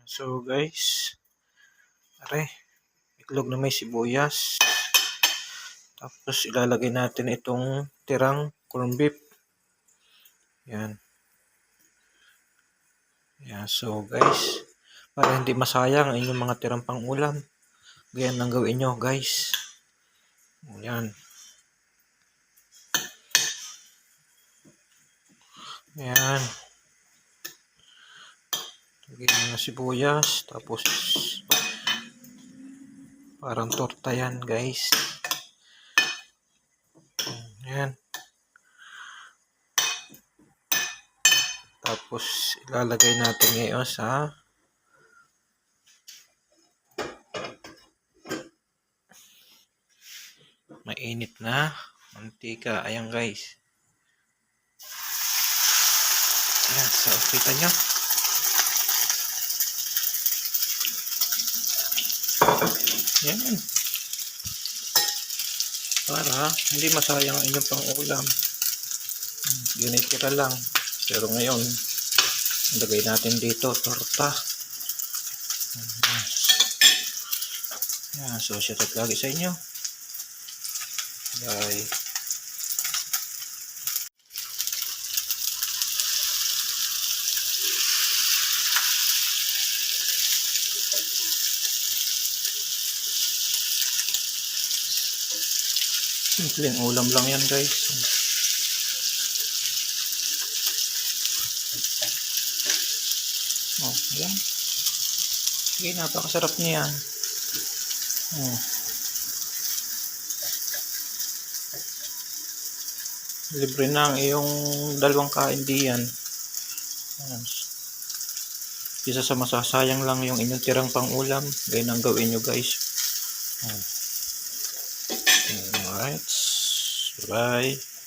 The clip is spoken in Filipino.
So guys, are, itlog na may sibuyas. Tapos ilalagay natin itong tirang corn beef. Yan. Yan. So guys, para hindi masayang ang inyong mga tirang pang-ulam, ganyan lang gawin nyo guys. Yan. Yan. Lagyan ng sibuyas. Tapos parang torta yan guys. Yan. Tapos ilalagay natin ngayon sa mainit na mantika. Ayan guys. Ayan. So kita nyo. Yan. Para hindi masayang ang inyong pang-ulam. Ginitira lang. Pero ngayon, lagay natin dito torta. Yan. So shout out lagi sa inyo. Bye. Simpleng ulam lang yan guys. Oh, yan. Okay, napakasarap niya. Oh. Libre na ang iyong dalawang kain diyan. Ayan. Isa sa masasayang lang yung inyong tirang pang-ulam. Ganyan ang gawin nyo guys. Oh. Alright. Bye.